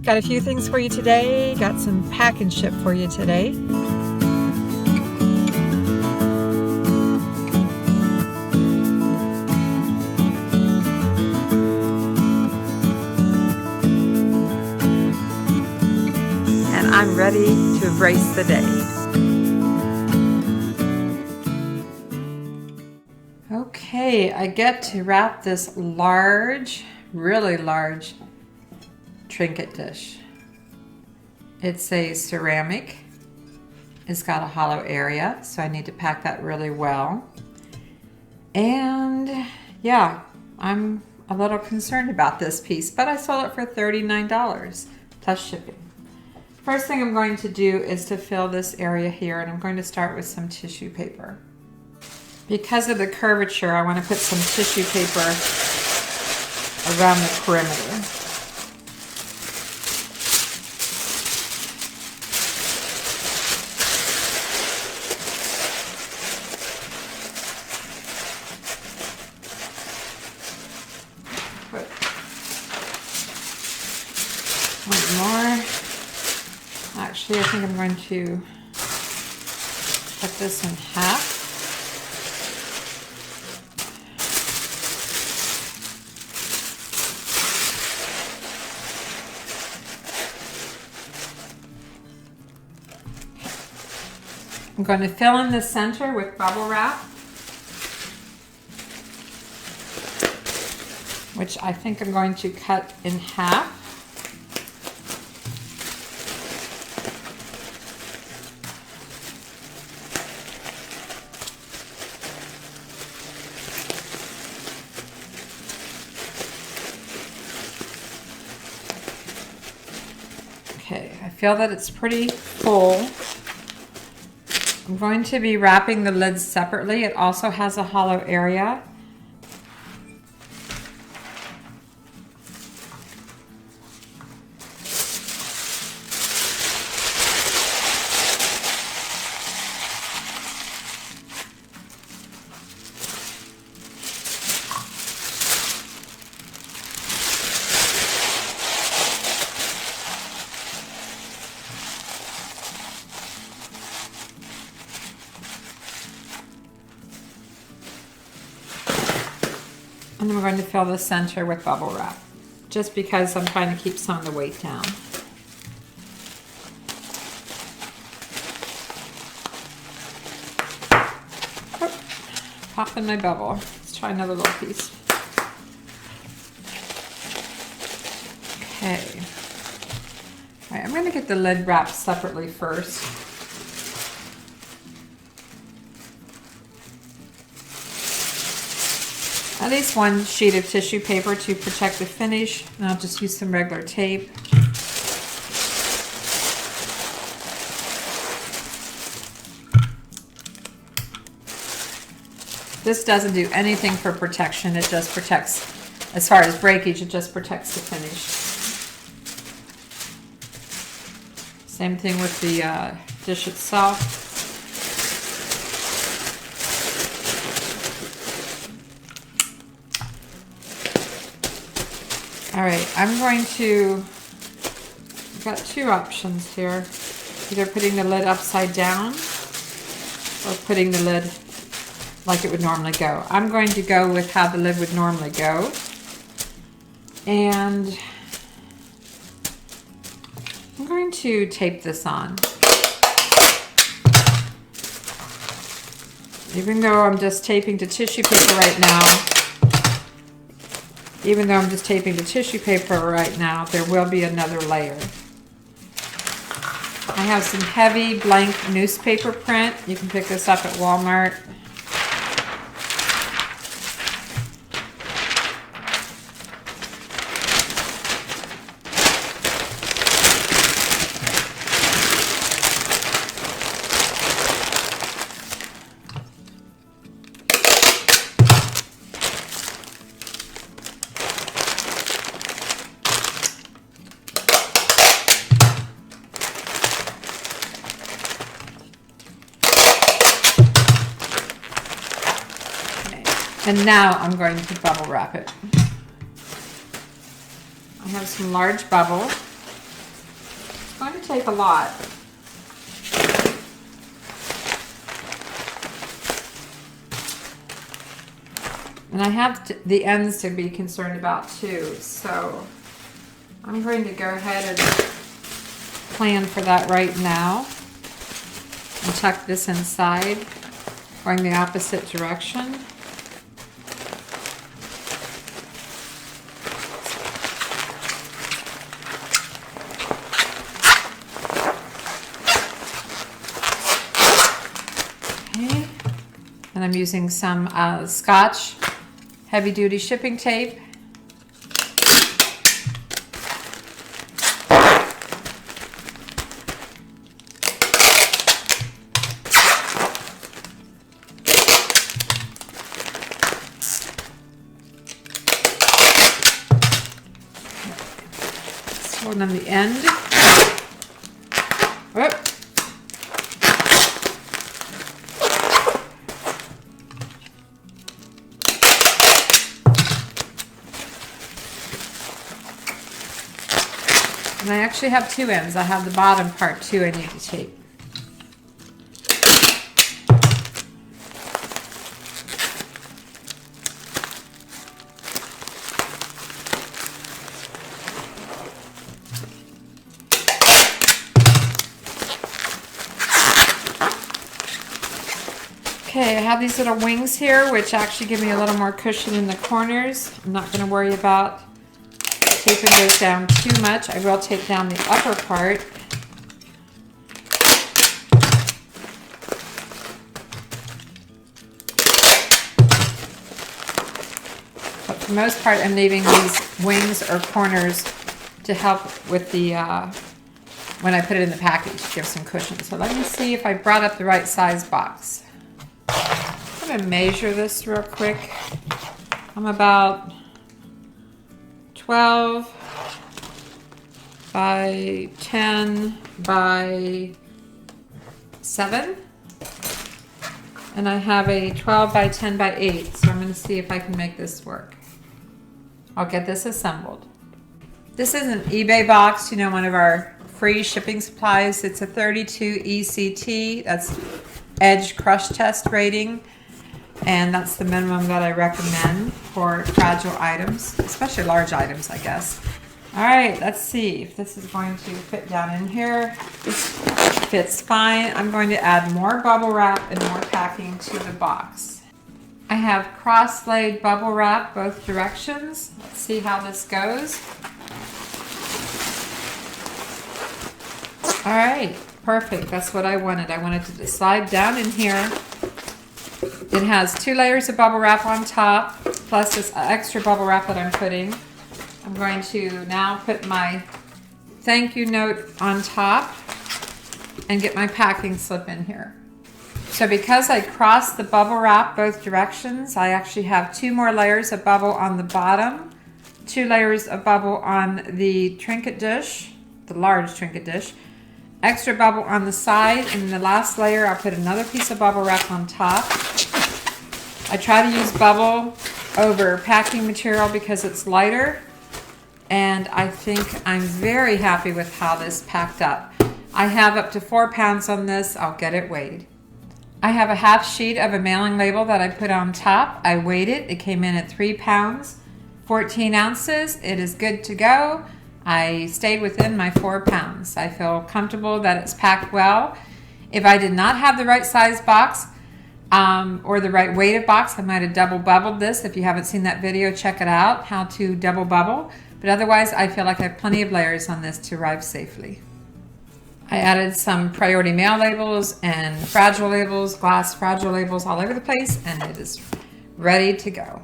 Got a few things for you today. Got some pack and ship for you today. And I'm ready to embrace the day. Okay, I get to wrap this large, really large trinket dish. It's a ceramic. It's got a hollow area, so I need to pack that really well. And yeah, I'm a little concerned about this piece, but I sold it for $39 plus shipping. First thing I'm going to do is to fill this area here, and I'm going to start with some tissue paper. Because of the curvature, I want to put some tissue paper around the perimeter. Put one more. Actually, I think I'm going to cut this in half. I'm going to fill in the center with bubble wrap, which I think I'm going to cut in half. Okay, I feel that it's pretty full. I'm going to be wrapping the lid separately. It also has a hollow area. And I'm going to fill the center with bubble wrap, just because I'm trying to keep some of the weight down. Oh, pop in my bubble. Let's try another little piece. Okay. All right, I'm going to get the lid wrapped separately first. At least one sheet of tissue paper to protect the finish, and I'll just use some regular tape. This doesn't do anything for protection, it just protects, as far as breakage, it just protects the finish. Same thing with the dish itself. All right, I'm going to, I've got two options here. Either putting the lid upside down or putting the lid like it would normally go. I'm going to go with how the lid would normally go. And I'm going to tape this on. Even though I'm just taping to tissue paper right now, there will be another layer. I have some heavy blank newspaper print. You can pick this up at Walmart. And now I'm going to bubble wrap it. I have some large bubble. take a lot. And I have the ends to be concerned about too, so I'm going to go ahead and plan for that right now and tuck this inside, going the opposite direction. Okay, and I'm using some Scotch heavy duty shipping tape. Hold on the end. Whoop. And I actually have two ends. I have the bottom part too I need to tape. Okay, I have these little wings here, which actually give me a little more cushion in the corners. I'm not going to worry about taping those down too much. I will tape down the upper part. But for the most part, I'm leaving these wings or corners to help with the, when I put it in the package, to give some cushion. So let me see if I brought up the right size box. I'm going to measure this real quick. I'm about 12 by 10 by 7. And I have a 12 by 10 by 8. So I'm going to see if I can make this work. I'll get this assembled. This is an eBay box, you know, one of our free shipping supplies. It's a 32 ECT. That's Edge Crush Test rating. And that's the minimum that I recommend for fragile items, especially large items, I guess. All right, let's see if this is going to fit down in here. This fits fine. I'm going to add more bubble wrap and more packing to the box. I have cross-laid bubble wrap both directions. Let's see how this goes. All right, perfect. That's what I wanted. I wanted to slide down in here. It has 2 layers of bubble wrap on top, plus this extra bubble wrap that I'm putting. I'm going to now put my thank you note on top and get my packing slip in here. So because I crossed the bubble wrap both directions, I actually have 2 more layers of bubble on the bottom, 2 layers of bubble on the trinket dish, the large trinket dish, extra bubble on the side, and in the last layer I'll put another piece of bubble wrap on top. I try to use bubble over packing material because it's lighter, and I think I'm very happy with how this packed up. I have up to 4 pounds on this. I'll get it weighed. I have a half sheet of a mailing label that I put on top. I weighed it. It came in at 3 pounds, 14 ounces. It is good to go. I stayed within my 4 pounds. I feel comfortable that it's packed well. If I did not have the right size box, or the right weighted box, I might have double bubbled this. If you haven't seen that video, check it out, how to double bubble. But otherwise, I feel like I have plenty of layers on this to arrive safely. I added some priority mail labels and fragile labels, glass fragile labels all over the place, and it is ready to go.